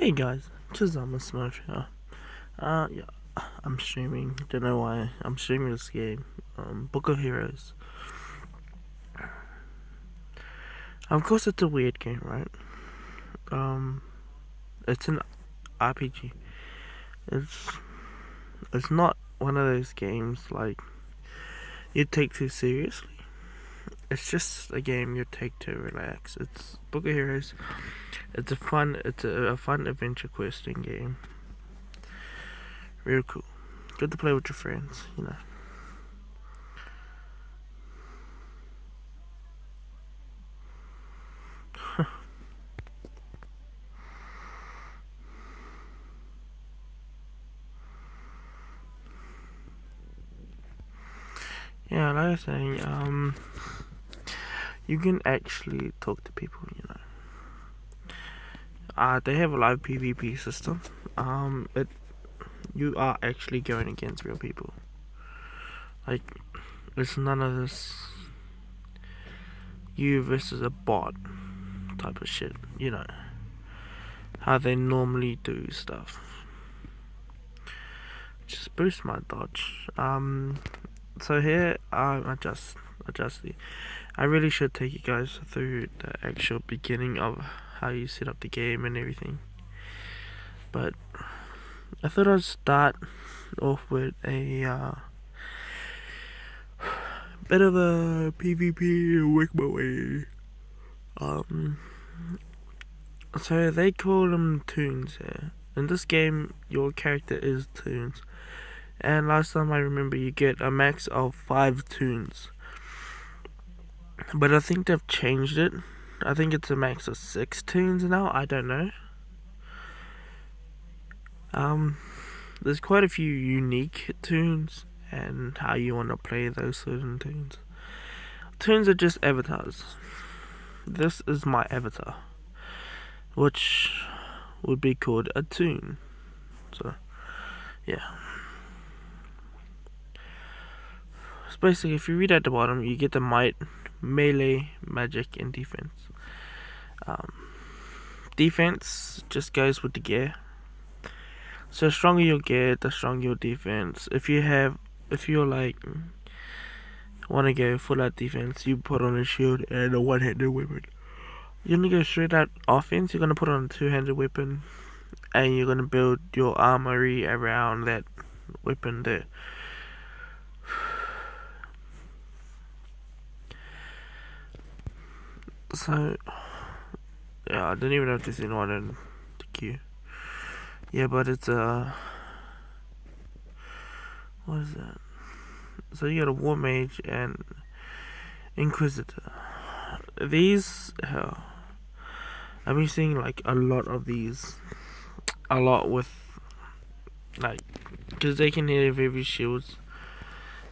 Hey guys, just I'm a Smurf here. Yeah, I'm streaming. Don't know why I'm streaming this game. Book of Heroes. Of course, it's a weird game, right? Um, it's an RPG. It's it's not one of those games like you take too seriously. It's just a game you take to relax. It's Book of Heroes. It's a fun adventure questing game. Real cool. Good to play with your friends, you know. Yeah, like I was saying, you can actually talk to people, you know. They have a live PvP system. You are actually going against real people. Like, it's none of this you versus a bot type of shit, you know. How they normally do stuff. Just boost my dodge. So here, adjust the. I really should take you guys through the actual beginning of how you set up the game and everything. But I thought I'd start off with a bit of a PvP work my way. So they call them toons here. In this game, your character is toons. And last time I remember, you get a max of 5 toons. But I think they've changed it. I think it's a max of 6 toons now. I don't know. There's quite a few unique toons and how you want to play those certain toons. Toons are just avatars. This is my avatar, which would be called a toon. So, yeah. So basically, if you read at the bottom, you get the might, melee, magic, and defense. Defense just goes with the gear. So the stronger your gear, the stronger your defense. If you're like want to go full out defense, you put on a shield and a one-handed weapon. You're gonna go straight out offense. You're gonna put on a two-handed weapon, and you're gonna build your armory around that weapon there. So yeah, I don't even know if there's anyone in the queue. Yeah, but it's what is that? So you got a war mage and inquisitor. These, I've been seeing like a lot of these, a lot with like, because they can hit heavy shields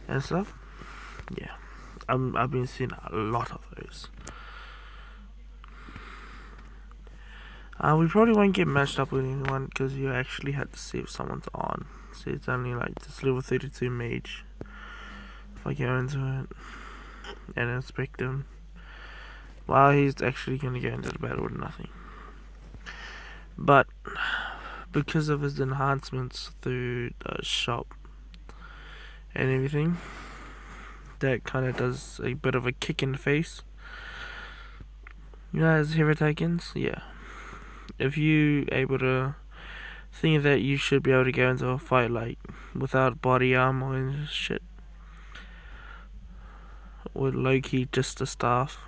and stuff. Yeah, I've been seeing a lot of those. We probably won't get matched up with anyone because you actually had to see if someone's on. So it's only like this level 32 mage. If I go into it and inspect him, well, he's actually going to go into the battle with nothing. But because of his enhancements through the shop and everything, that kind of does a bit of a kick in the face. You know, as hero tokens, yeah. If you able to think that you should be able to go into a fight like without body armor and shit, with low key just a staff.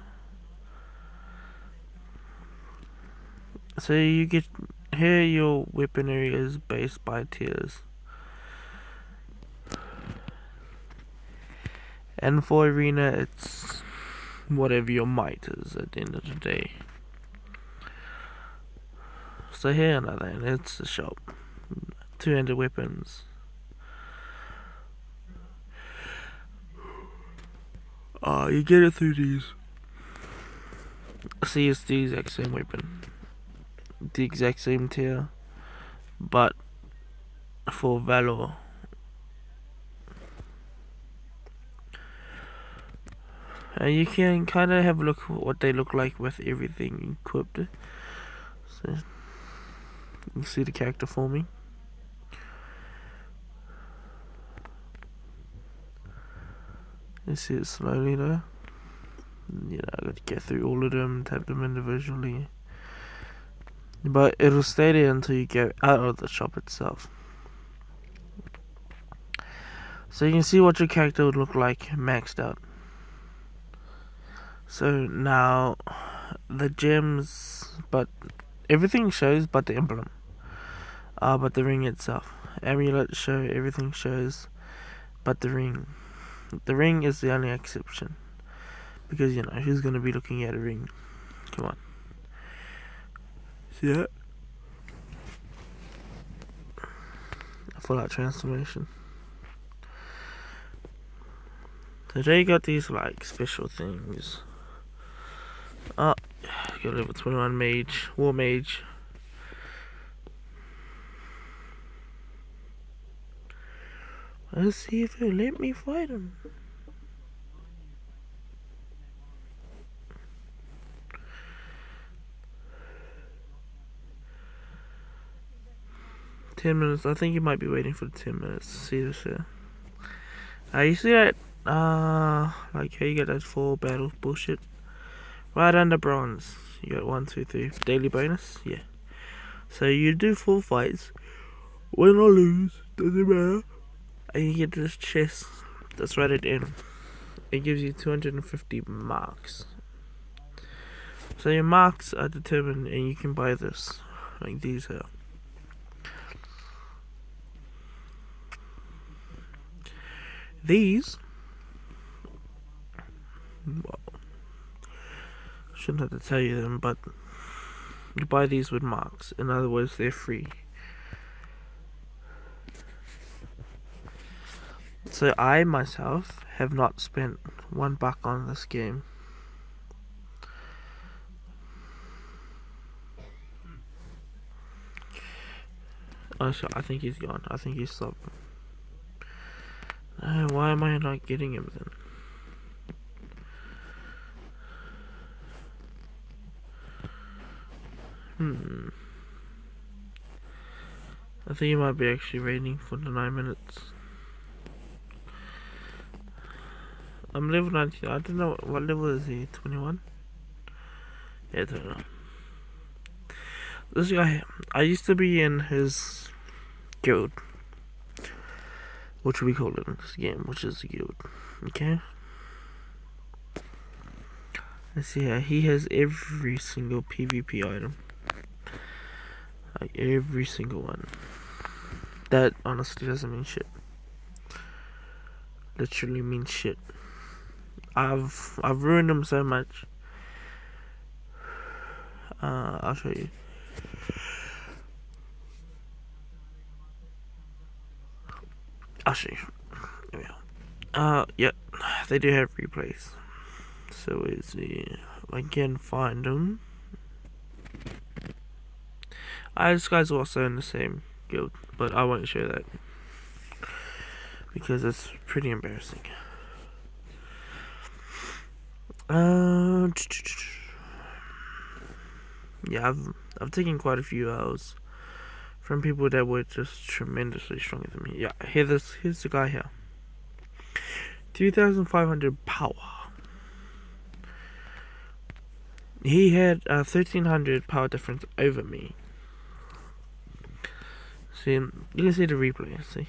So you get here, your weaponry is based by tiers, and for arena it's whatever your might is at the end of the day. So here another, it's a shop, 200 weapons. You get it through these. See, it's the exact same weapon, the exact same tier, but for valor. And you can kind of have a look at what they look like with everything equipped. So, You see the character forming. You see it slowly though. You know, I got to get through all of them, tap them individually. But it'll stay there until you get out of the shop itself. So you can see what your character would look like maxed out. So now the gems, but everything shows but the emblem. But the ring itself. Amulet show, everything shows but the ring. The ring is the only exception. Because, you know, who's going to be looking at a ring? Come on. See that? Full out transformation. So they got these, like, special things. Oh, got level 21 mage, war mage. Let's see if he'll let me fight him. $10. I think you might be waiting for the 10 minutes to see this here. You see that? Like how you get those 4 battles bullshit. Right under bronze, you got 1, 2, 3 daily bonus. Yeah. So you do 4 fights, win or lose, doesn't matter. And you get this chest that's right at the end. It gives you 250 marks. So your marks are determined, and you can buy this, like these here. These, well, shouldn't have to tell you them, but you buy these with marks. In other words, they're free. So I myself have not spent $1 on this game. Oh, so I think he's gone. I think he's stopped. Why am I not getting him then? I think you might be actually waiting for the 9 minutes. I'm level 19. I don't know what level is he. 21? Yeah, I don't know. This guy, I used to be in his guild, which we call it in this game, which is a guild. Okay. Let's see here. He has every single PvP item. Like every single one. That honestly doesn't mean shit. Literally means shit. I've ruined him so much. I'll show you. I'll show you. There we go. Yep. They do have replays. So is he? I can find them. This guy's also in the same guild, but I won't show that because it's pretty embarrassing. Yeah, I've taken quite a few hours from people that were just tremendously stronger than me. Yeah, here's the guy here. 2,500 power. He had 1,300 power difference over me. See, you can see the replay. See.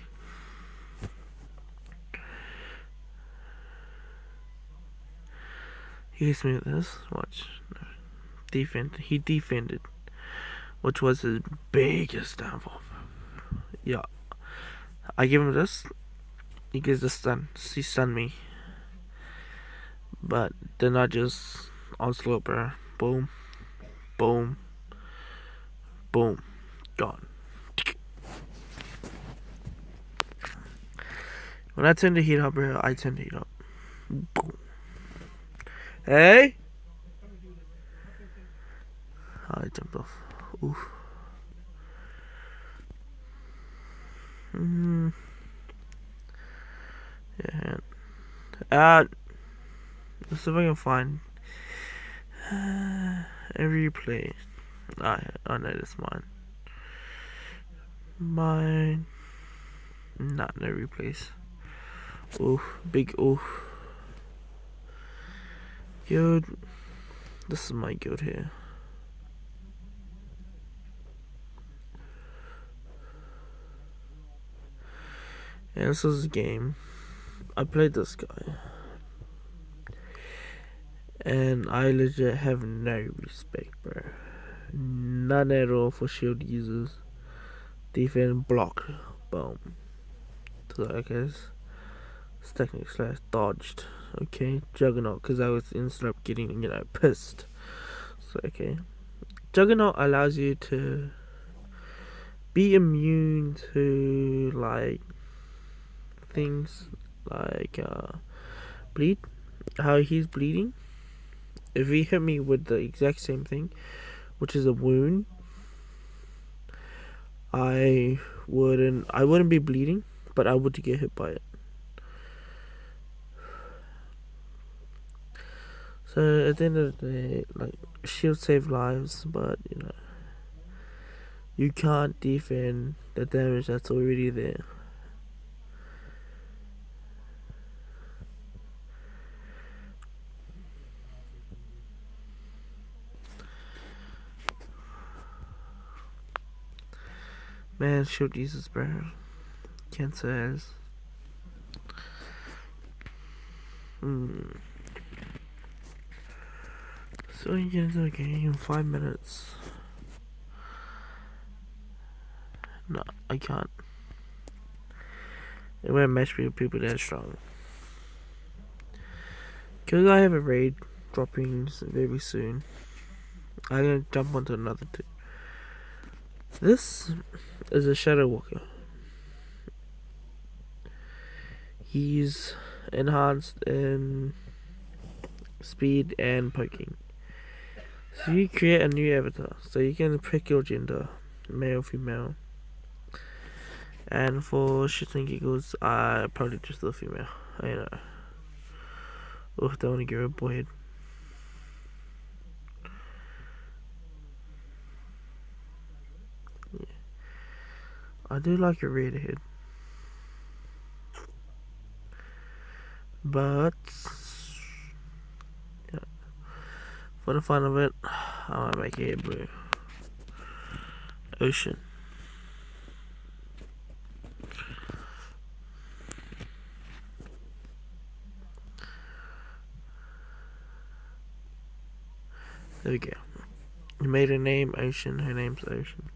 He hits me with this. Watch. He defended, which was his biggest downfall. Yeah. I give him this. He gets the stun. He stunned me. But then I just onslaught, bro. Boom. Boom. Boom. Gone. When I turn the heat up, bro, I turn the heat up. Boom. Hey! I jumped off. Oof. Yeah. Let's see if I can find a replay. I know this mine. Mine. Not no replace. Oof, big oof. Guild. This is my guild here. Yeah, this is a game. I played this guy. And I legit have no respect, bro. None at all for shield users. Defend, block, boom. So I guess it's technically slash dodged. Okay, Juggernaut, because I was instead of getting, pissed. So, okay. Juggernaut allows you to be immune to, like, things like, bleed. How he's bleeding. If he hit me with the exact same thing, which is a wound, I wouldn't be bleeding, but I would get hit by it. So at the end of the day, like, shield save lives, but you can't defend the damage that's already there. Man, shield users, bro. Cancer has. So you get into the game in 5 minutes. No, I can't. It won't match me with people that strong. Because I have a raid dropping very soon. I'm gonna jump onto another two. This is a Shadow Walker. He's enhanced in speed and poking. So you create a new avatar. So you can pick your gender, male, female. And for shits and giggles, I probably just the female. Oh, don't want to give her a boy head. Yeah. I do like a red head. But yeah, for the fun of it, I might make it blue. Ocean. There we go. You made her name Ocean, her name's Ocean.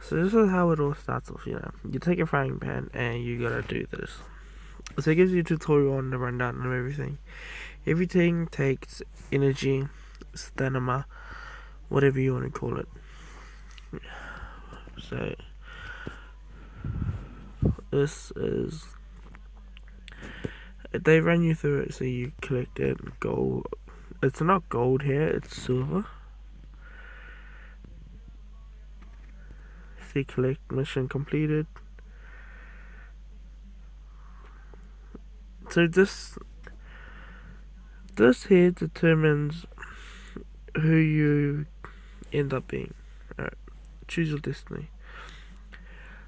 So this is how it all starts off, You take a frying pan and you gotta do this. So it gives you a tutorial on the rundown of everything. Everything takes energy, stamina, whatever you want to call it. So this is, they run you through it, so you collect it. Gold. It's not gold here, it's silver. See, collect, mission completed. So this here determines who you end up being. Alright, choose your destiny.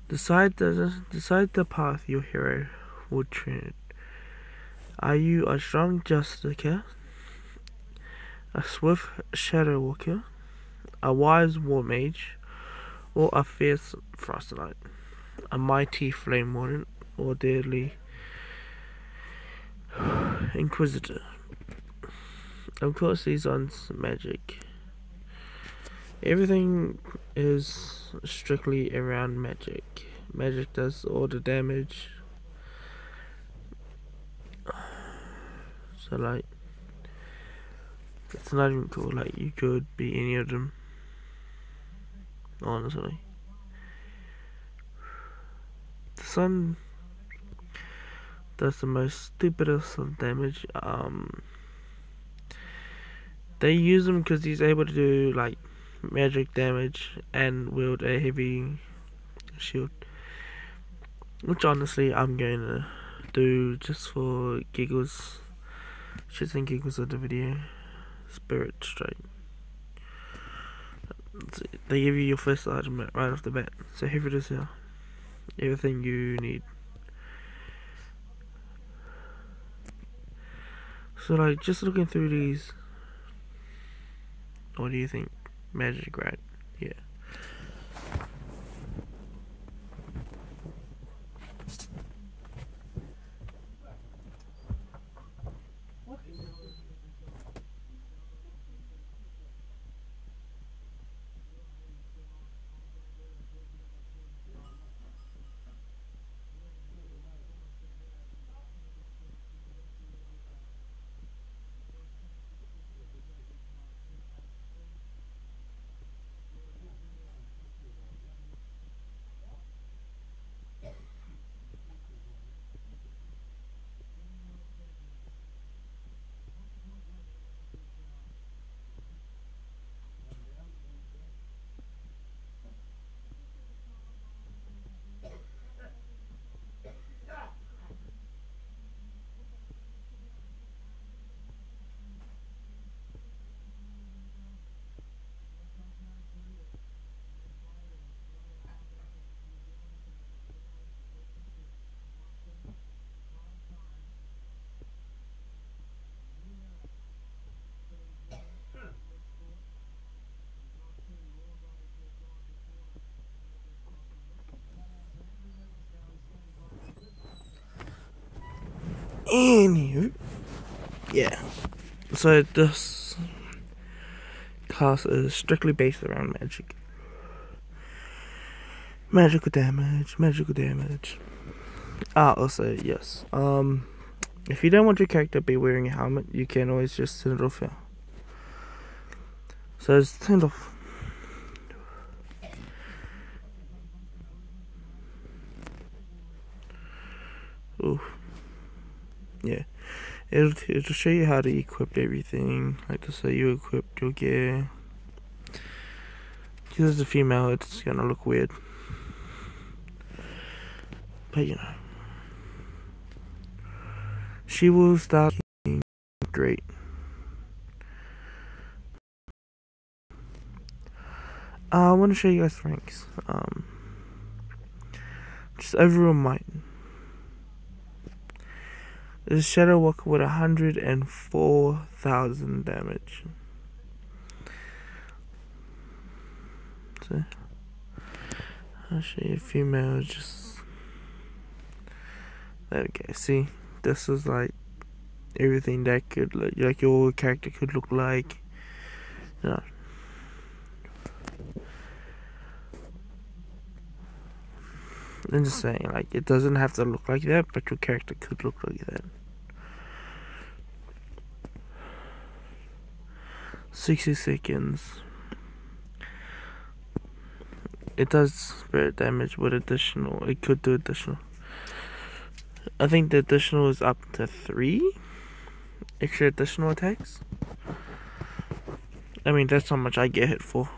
Decide the path your hero will tread. Are you a strong Justicar, a swift Shadow Walker, a wise War Mage, or a fierce Frost Knight, a mighty Flame Warden, or deadly Inquisitor? Of course, these aren't magic. Everything is strictly around magic. Magic does all the damage. So, like, it's not even cool. Like, you could be any of them. Honestly. The sun does the most stupidest of damage. They use him because he's able to do, like, magic damage and wield a heavy shield, which honestly I'm going to do just for giggles, shits and giggles of the video. Spirit Strike. They give you your first item right off the bat. So here it is here. Everything you need. So like, just looking through these, what do you think? Magic, right? Yeah. Anywho, yeah. So this class is strictly based around magic. Magical damage, magical damage. Also, yes. If you don't want your character to be wearing a helmet, you can always just turn it off here. So it's turned off. Ooh. Yeah. It'll show you how to equip everything. Like to say you equipped your gear. Because as a female, it's gonna look weird. But you know. She will start being great. I want to show you guys ranks. Just overall might. This is Shadow Walker with 104,000 damage. So, I'll show you a female. Just there we go. See, this is like everything that could like your character could look like. You know. I'm just saying, like, it doesn't have to look like that, but your character could look like that. 60 seconds. It does spirit damage with additional. It could do additional. I think the additional is up to 3 extra additional attacks. I mean, that's how much I get hit for.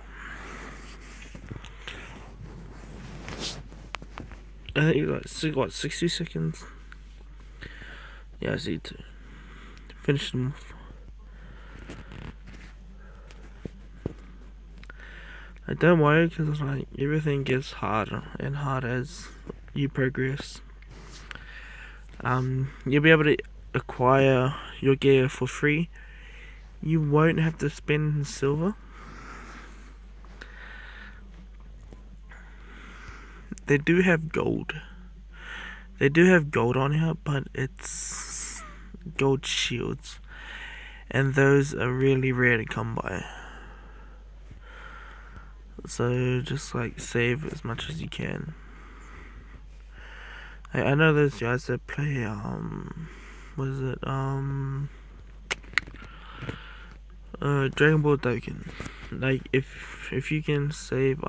I think like 60 seconds. Yeah, I see to finish them off. Like, don't worry, because like everything gets harder and harder as you progress. You'll be able to acquire your gear for free. You won't have to spend silver. They do have gold. They do have gold on here, but it's gold shields. And those are really rare to come by. So just like save as much as you can. I know those guys that play what is it? Dragon Ball Dokkan. Like if you can save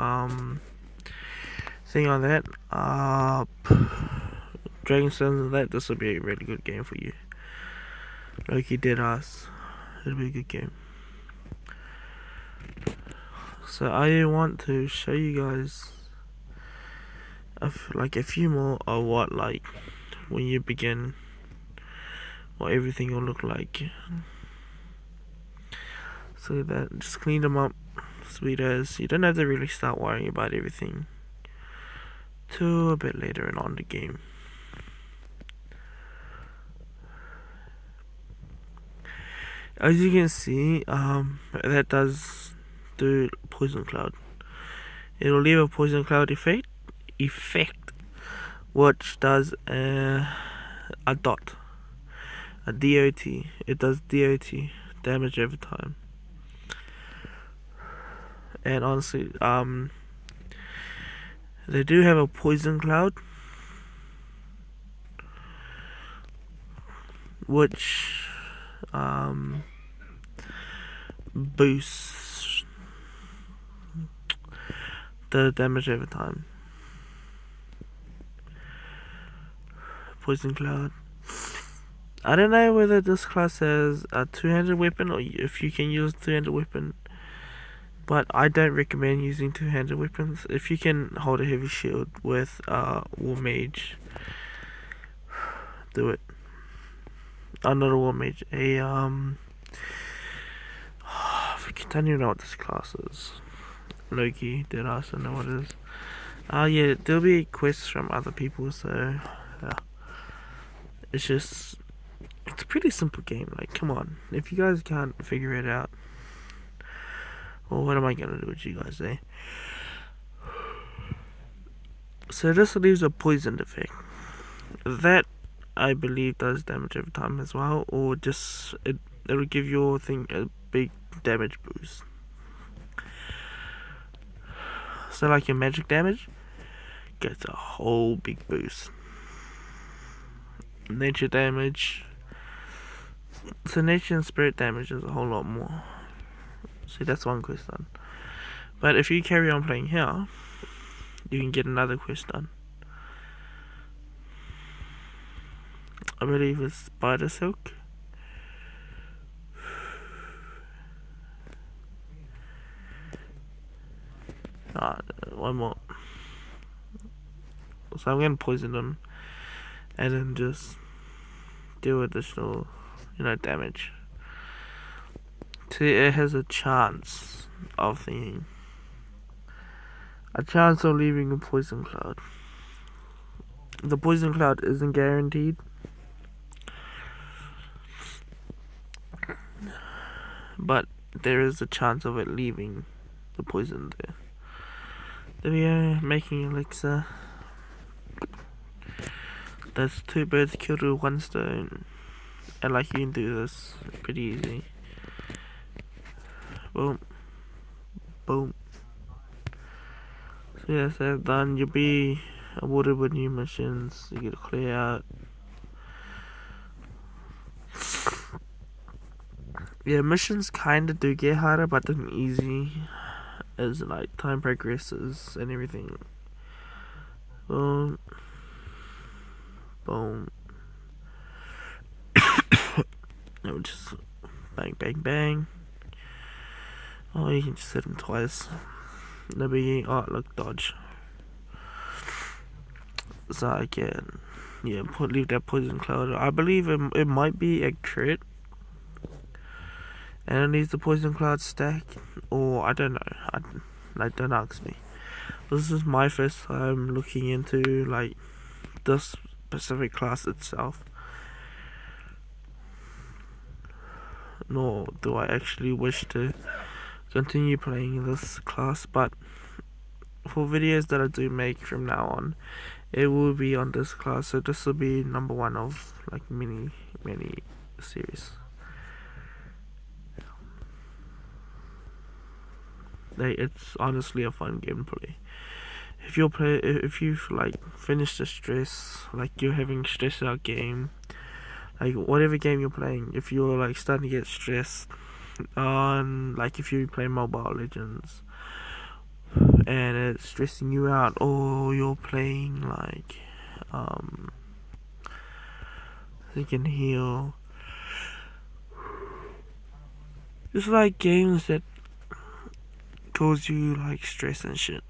thing on that, Dragon Stones and that, this will be a really good game for you. Loki did us. It'll be a good game. So I want to show you guys like a few more of what like when you begin, what everything will look like. So that just clean them up sweet as you don't have to really start worrying about everything till a bit later on the game. As you can see, that does do poison cloud. It'll leave a poison cloud effect, which does a dot, a DOT. It does DOT, damage over time. And honestly, they do have a poison cloud, which boosts the damage over time. Poison cloud. I don't know whether this class has a two-handed weapon or if you can use a two-handed weapon, but I don't recommend using two-handed weapons. If you can hold a heavy shield with war mage, do it. Not a war mage, I don't even know what this class is. Loki, did I also know what it is? Yeah, there'll be quests from other people, so yeah. It's a pretty simple game. Like, come on, if you guys can't figure it out, well, what am I gonna do with you guys, eh? So this leaves a poisoned effect. That, I believe, does damage over time as well, or just it'll give your thing a big damage boost. So like your magic damage gets a whole big boost. Nature damage, so nature and spirit damage is a whole lot more. See, that's one quest done. But if you carry on playing here, you can get another quest done. I believe it's spider silk. One more. So I'm gonna poison them and then just do additional, damage. See, it has a chance of leaving a poison cloud. The poison cloud isn't guaranteed, but there is a chance of it leaving the poison there. There we are, making elixir. That's 2 birds killed with 1 stone. And like, you can do this pretty easy. Boom. Boom. So yeah, that's done. You'll be awarded with new missions. You get to clear out. Yeah, missions kinda do get harder, but they're easy as like time progresses and everything. Boom. Boom. No, just bang, bang, bang. Oh, you can just hit him twice. No biggie. Oh, look, dodge. So I can, leave that poison cloud. I believe it might be a crit, and it needs the poison cloud stack, or I don't know. Don't ask me. This is my first time looking into like this specific class itself. Nor do I actually wish to continue playing this class, but for videos that I do make from now on, it will be on this class. So this will be number 1 of like many series. It's honestly a fun game to play. If you've like finished the stress, like you're having stressed out game, like whatever game you're playing, if you're like starting to get stressed on, like if you play Mobile Legends and it's stressing you out, or you're playing like you can heal, just like games that cause you like stress and shit.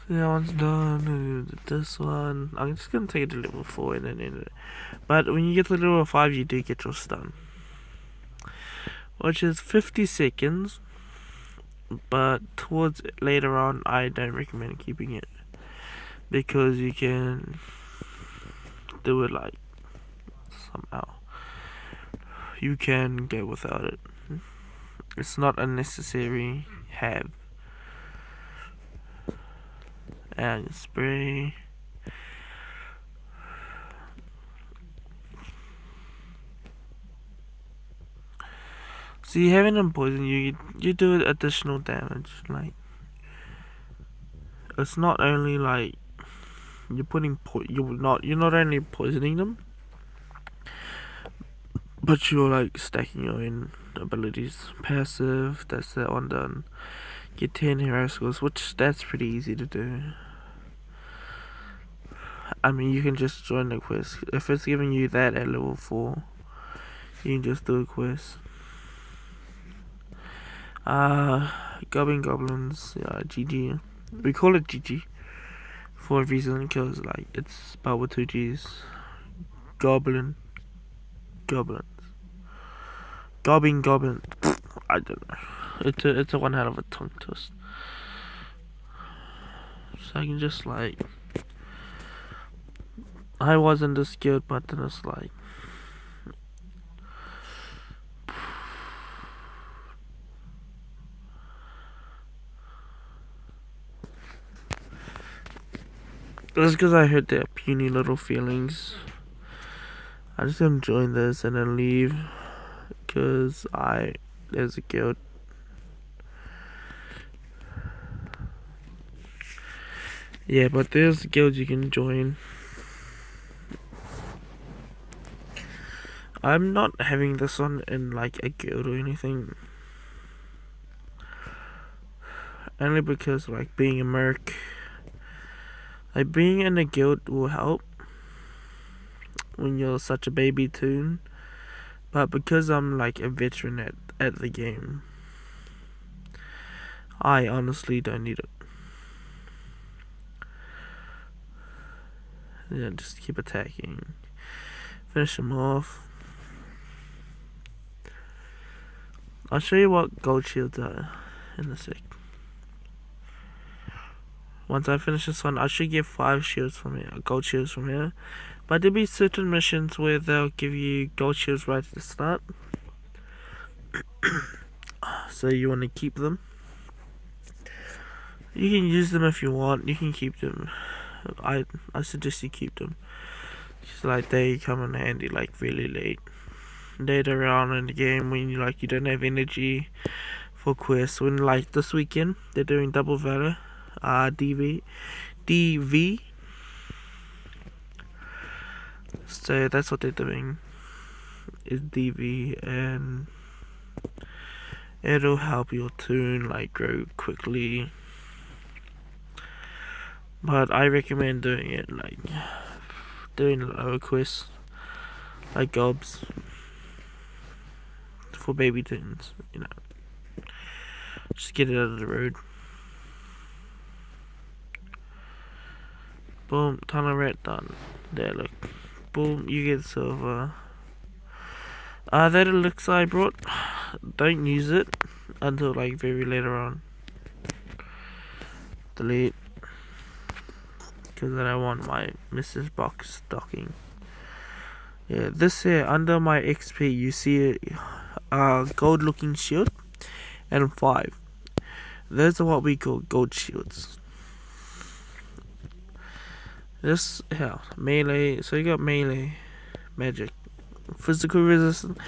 So That one's done. And this one, I'm just gonna take it to level 4 and then end it. But when you get to level 5, you do get your stun, which is 50 seconds. But towards later on, I don't recommend keeping it because you can do it like somehow. You can go without it. It's not unnecessary. Have and spray. So you having them poison you do additional damage. Like it's not only like you're not only poisoning them, but you're like stacking your own abilities. Passive, that's that one done. Get 10 hero scores, which that's pretty easy to do. I mean, you can just join the quest. If it's giving you that at level 4, you can just do a quest. Goblins, GG. We call it GG for a reason, because like it's spelled with 2 G's. Goblins. Goblin. I don't know. It's a one hell of a tongue twist. So I can just like, I wasn't this good, but then it's like, just because I heard their puny little feelings, I just gonna join this and then leave, because there's a guild. Yeah, but there's guilds you can join. I'm not having this one in like a guild or anything, only because like being a merc, like being in a guild will help when you're such a baby toon, but because I'm like a veteran at the game, I honestly don't need it. Yeah, just keep attacking, finish them off. I'll show you what gold shields are in a sec. Once I finish this one, I should get 5 shields from here, gold shields from here. But there'll be certain missions where they'll give you gold shields right at the start. So you want to keep them. You can use them if you want, you can keep them. I suggest you keep them. Just like they come in handy like really later on in the game when you don't have energy for quests. When like this weekend they're doing double valor, DV. So that's what they're doing, is DV, and it'll help your toon like grow quickly. But I recommend doing it like doing lower quests like gobs for baby toons, just get it out of the road. Boom, tunnel rat done. There, look. Boom, you get silver. That elixir I brought, don't use it until like very later on. Delete. Because then I want my Mrs. Box stocking. Yeah, this here, under my XP, you see a gold looking shield and 5. Those are what we call gold shields. This here, melee, so you got melee, magic, physical resistance,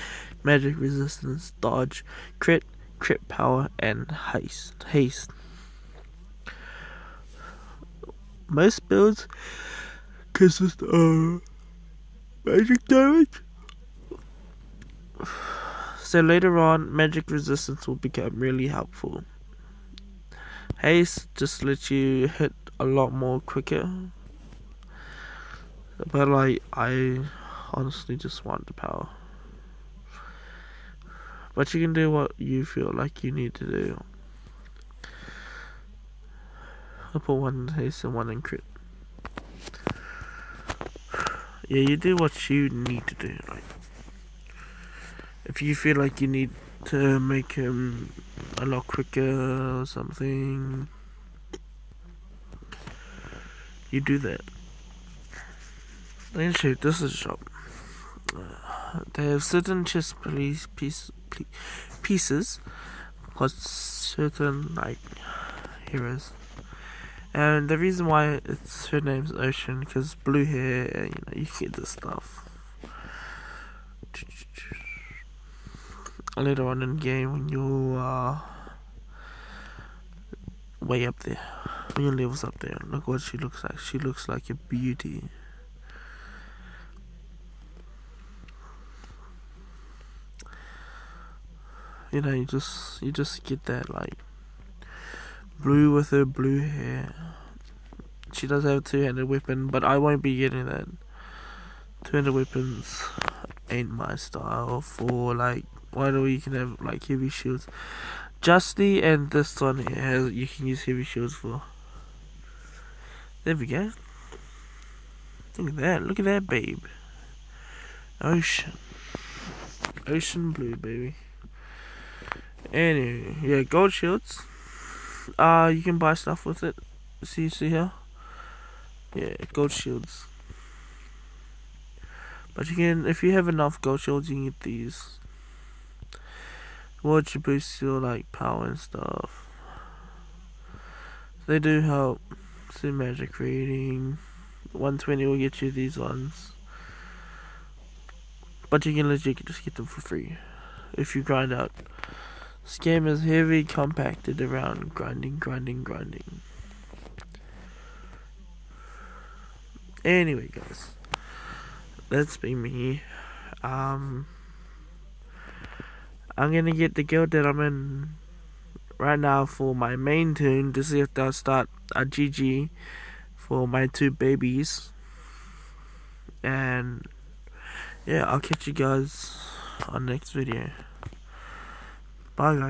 magic resistance, dodge, crit power, and haste. Most builds consist of magic damage, so later on magic resistance will become really helpful. Haste just lets you hit a lot more quicker, but like I honestly just want the power. But you can do what you feel like you need to do. I put one in haste and one in crit. Yeah, you do what you need to do. Like, if you feel like you need to make him a lot quicker or something, you do that. Actually, this is a shop. They have certain chess pieces for certain like heroes, and the reason why her name's Ocean because blue hair, you get this stuff. Later on in the game when you are way up there, when your level's up there, look what she looks like. She looks like a beauty. You just get that like blue with her blue hair. She does have a two-handed weapon, but I won't be getting that. Two-handed weapons ain't my style. For like, why do you can have like heavy shields? Justy and this one here you can use heavy shields for. There we go. Look at that, babe. Ocean blue, baby. Anyway, yeah, gold shields. You can buy stuff with it. See here? Yeah, gold shields. But you can, if you have enough gold shields, you can get these. What you boost your like power and stuff. They do help. So magic reading. 120 will get you these ones. But you can legit just get them for free if you grind out. This game is heavy compacted around grinding. Anyway, guys, that's been me. I'm gonna get the guild that I'm in right now for my main tune to see if they'll start a GG for my two babies. And yeah, I'll catch you guys on next video. Bye, guys.